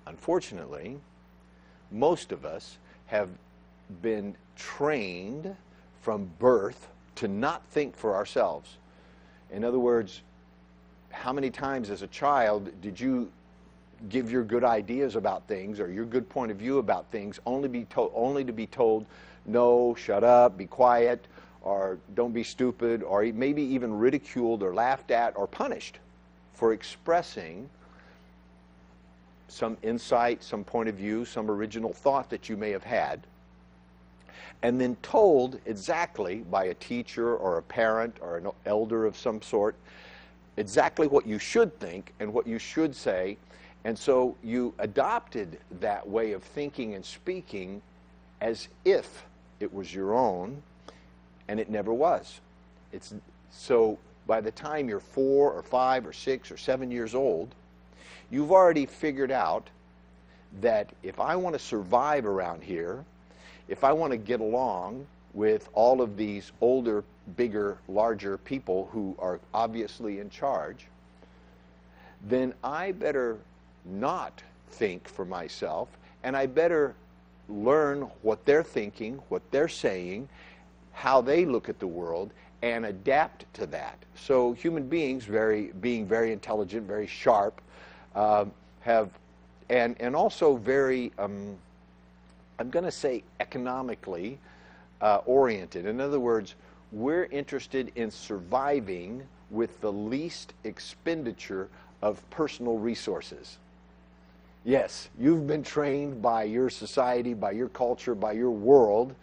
Unfortunately, most of us have been trained from birth to not think for ourselves. In other words, how many times as a child did you give your good ideas about things or your good point of view about things only to be told, no, shut up, be quiet, or don't be stupid, or maybe even ridiculed or laughed at or punished for expressing some insight, some point of view, some original thought that you may have had, and then told exactly by a teacher or a parent or an elder of some sort exactly what you should think and what you should say. And so you adopted that way of thinking and speaking as if it was your own, and it never was. So by the time you're 4 or 5 or 6 or 7 years old, you've already figured out that if I want to survive around here, if I want to get along with all of these older, bigger, larger people who are obviously in charge, then I better not think for myself, and I better learn what they're thinking, what they're saying, how they look at the world, and adapt to that. So human beings, being very intelligent, very sharp, and also very, I'm going to say economically oriented. In other words, we're interested in surviving with the least expenditure of personal resources. Yes, you've been trained by your society, by your culture, by your world,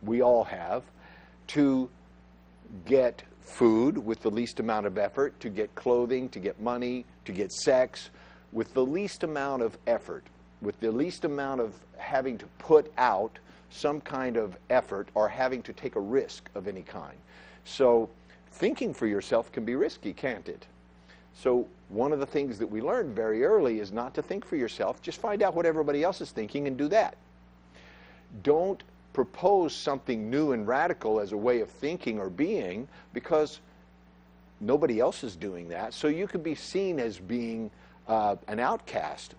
we all have, to get food with the least amount of effort, to get clothing, to get money, to get sex with the least amount of effort, with the least amount of having to put out some kind of effort or having to take a risk of any kind. So thinking for yourself can be risky, can't it? So one of the things that we learned very early is not to think for yourself. Just find out what everybody else is thinking and do that. Don't propose something new and radical as a way of thinking or being because nobody else is doing that. So you could be seen as being an outcast.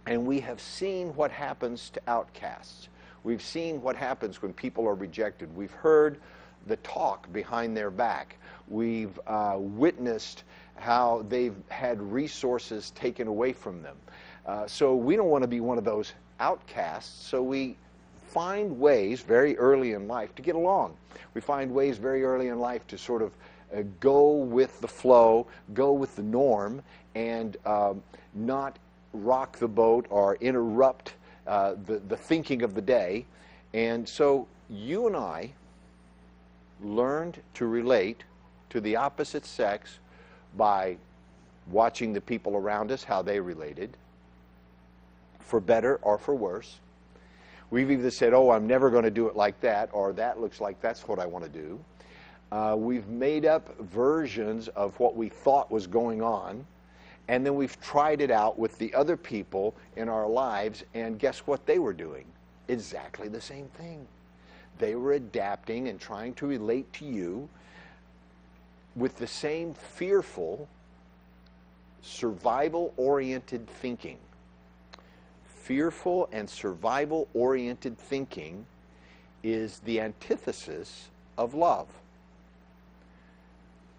And we have seen what happens to outcasts. We've seen what happens when people are rejected. We've heard the talk behind their back. We've witnessed how they've had resources taken away from them. So we don't want to be one of those outcasts, so we find ways very early in life to get along. We find ways very early in life to sort of go with the flow, go with the norm, and not rock the boat or interrupt the thinking of the day. And so you and I learned to relate to the opposite sex by watching the people around us, how they related, for better or for worse. We've either said, oh, I'm never going to do it like that, or that looks like that's what I want to do. We've made up versions of what we thought was going on, and then we've tried it out with the other people in our lives, and guess what they were doing? Exactly the same thing. They were adapting and trying to relate to you with the same fearful, survival-oriented thinking. Fearful and survival-oriented thinking is the antithesis of love.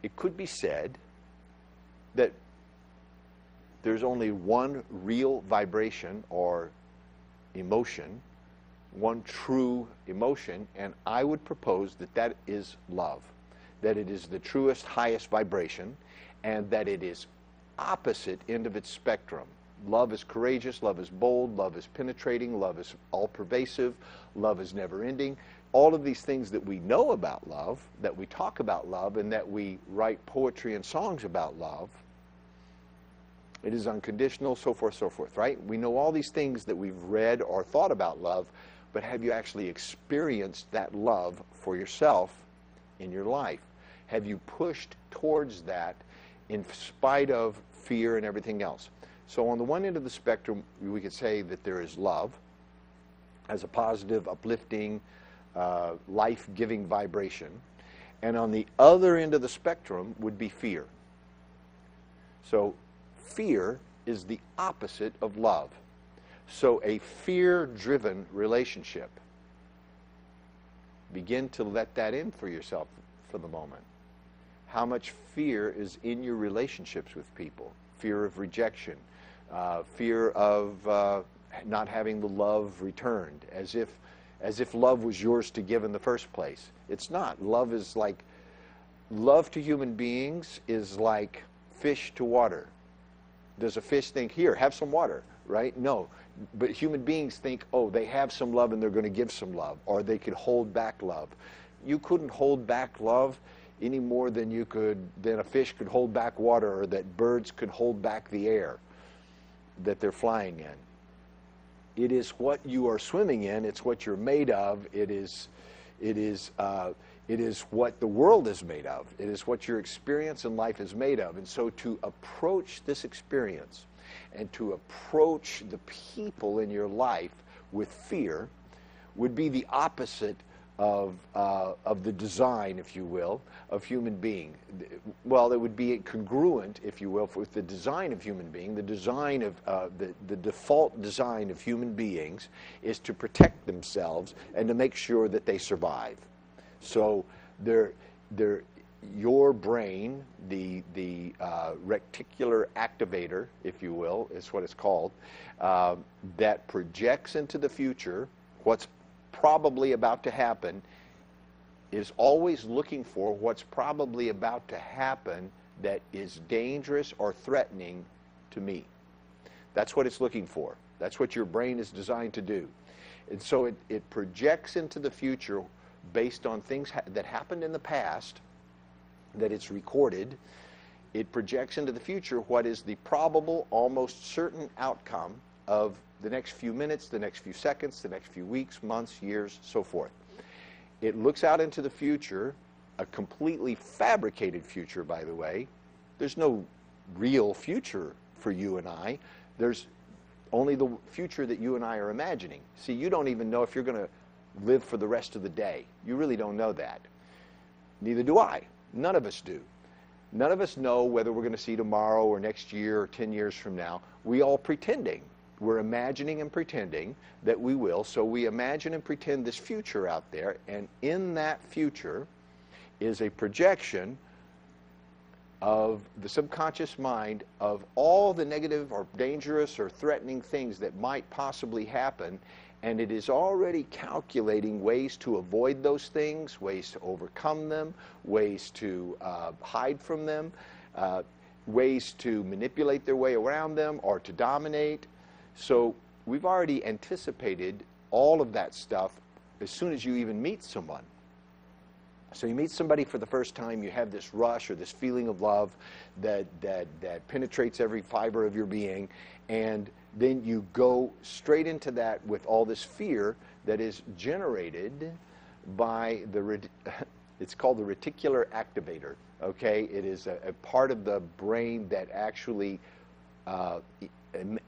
It could be said that there's only one real vibration or emotion, one true emotion, and I would propose that that is love, that it is the truest, highest vibration, and that it is opposite end of its spectrum. Love is courageous, love is bold, love is penetrating, love is all-pervasive, love is never-ending. All of these things that we know about love, that we talk about love, and that we write poetry and songs about love, it is unconditional, so forth, right? We know all these things that we've read or thought about love, but have you actually experienced that love for yourself in your life? Have you pushed towards that in spite of fear and everything else? So on the one end of the spectrum, we could say that there is love as a positive, uplifting, life-giving vibration. And on the other end of the spectrum would be fear. So fear is the opposite of love. So a fear-driven relationship, begin to let that in for yourself for the moment. How much fear is in your relationships with people? Fear of rejection, fear of not having the love returned, as if love was yours to give in the first place. It's not. Love to human beings is like fish to water. Does a fish think, here, have some water, right? No. But human beings think, oh, they have some love and they're going to give some love, or they could hold back love. You couldn't hold back love any more than a fish could hold back water, or that birds could hold back the air that they're flying in. It is what you are swimming in. It's what you're made of. It is what the world is made of. It is what your experience in life is made of. And so to approach this experience and to approach the people in your life with fear would be the opposite of the design, if you will, of human being. Well, it would be congruent, if you will, with the design of human being. The design of the default design of human beings is to protect themselves and to make sure that they survive. So your brain, the reticular activator, if you will, is what it's called, that projects into the future what's probably about to happen, is always looking for what's probably about to happen that is dangerous or threatening to me. That's what it's looking for. That's what your brain is designed to do. And so it projects into the future based on things that happened in the past, that it's recorded. It projects into the future what is the probable, almost certain outcome of the next few minutes, the next few seconds, the next few weeks, months, years, so forth. It looks out into the future, a completely fabricated future, by the way. There's no real future for you and I. There's only the future that you and I are imagining. See, you don't even know if you're going to live for the rest of the day. You really don't know that. Neither do I. None of us do. None of us know whether we're going to see tomorrow or next year or 10 years from now. We all pretending. We're imagining and pretending that we will. So we imagine and pretend this future out there, and in that future is a projection of the subconscious mind of all the negative or dangerous or threatening things that might possibly happen, and it is already calculating ways to avoid those things, ways to overcome them, ways to hide from them, ways to manipulate their way around them or to dominate. So we've already anticipated all of that stuff as soon as you even meet someone. So you meet somebody for the first time, you have this rush or this feeling of love that penetrates every fiber of your being, and then you go straight into that with all this fear that is generated by it's called the reticular activator, okay? It is a part of the brain that actually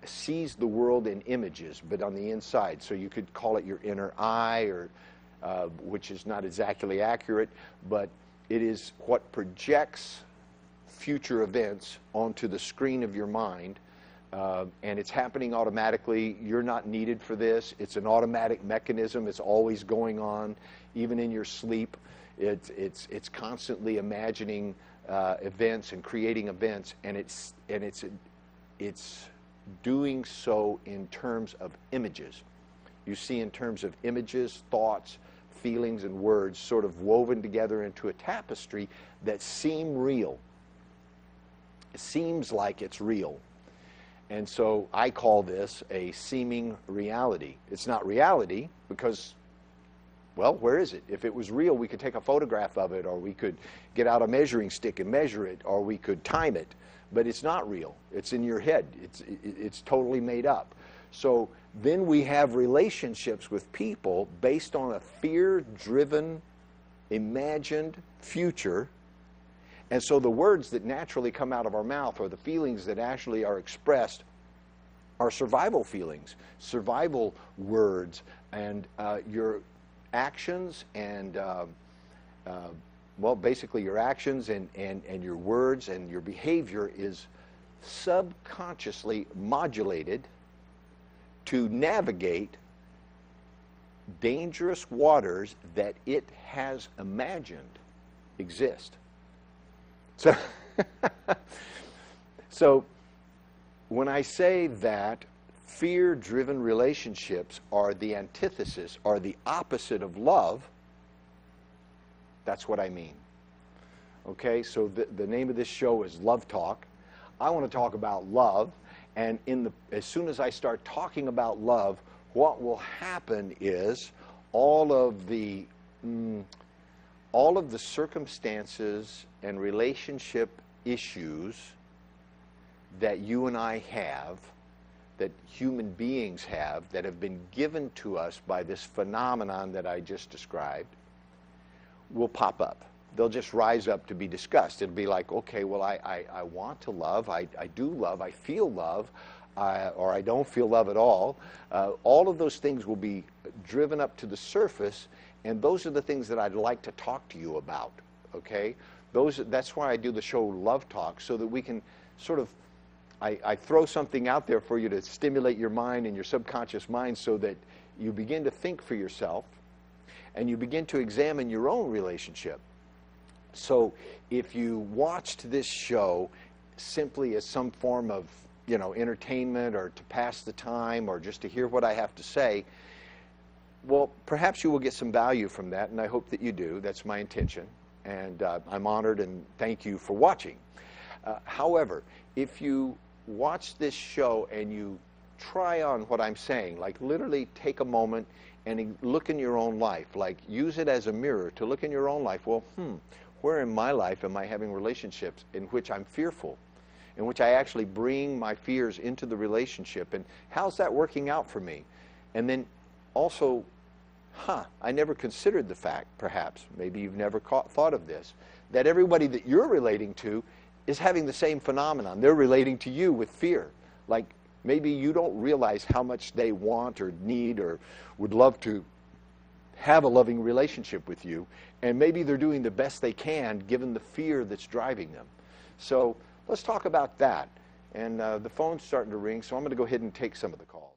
sees the world in images, but on the inside. So you could call it your inner eye, or which is not exactly accurate, but it is what projects future events onto the screen of your mind, and it's happening automatically. You're not needed for this. It's an automatic mechanism. It's always going on, even in your sleep. It's constantly imagining events and creating events, and it's doing so in terms of images. You see, in terms of images, thoughts, feelings, and words sort of woven together into a tapestry that seem real. It seems like it's real. And so I call this a seeming reality. It's not reality because, well, where is it? If it was real, we could take a photograph of it, or we could get out a measuring stick and measure it, or we could time it. But it's not real. It's in your head. It's totally made up. So then we have relationships with people based on a fear-driven, imagined future. And so the words that naturally come out of our mouth, or the feelings that actually are expressed, are survival feelings, survival words, and your actions and well, basically your actions and your words and your behavior is subconsciously modulated to navigate dangerous waters that it has imagined exist. So, so when I say that fear-driven relationships are the antithesis, are the opposite of love, that's what I mean. Okay, so the name of this show is Love Talk. I want to talk about love, and as soon as I start talking about love, what will happen is all of the circumstances and relationship issues that you and I have, that human beings have, that have been given to us by this phenomenon that I just described, will pop up. They'll just rise up to be discussed. It'll be like, okay, well, I want to love, I do love, I feel love, or I don't feel love at all. All of those things will be driven up to the surface, and those are the things that I'd like to talk to you about, okay? That's why I do the show Love Talk, so that we can sort of, I throw something out there for you to stimulate your mind and your subconscious mind so that you begin to think for yourself, and you begin to examine your own relationship. So if you watched this show simply as some form of, entertainment, or to pass the time, or just to hear what I have to say, well, perhaps you will get some value from that, and I hope that you do. That's my intention, and I'm honored and thank you for watching. However, if you watch this show and you try on what I'm saying, like literally take a moment and look in your own life, like use it as a mirror to look in your own life. Well, where in my life am I having relationships in which I'm fearful, in which I actually bring my fears into the relationship, and how's that working out for me? And then also, I never considered the fact, perhaps, maybe you've never thought of this, that everybody that you're relating to is having the same phenomenon. They're relating to you with fear. Like maybe you don't realize how much they want or need or would love to have a loving relationship with you, and maybe they're doing the best they can given the fear that's driving them. So let's talk about that. And the phone's starting to ring, so I'm going to go ahead and take some of the calls.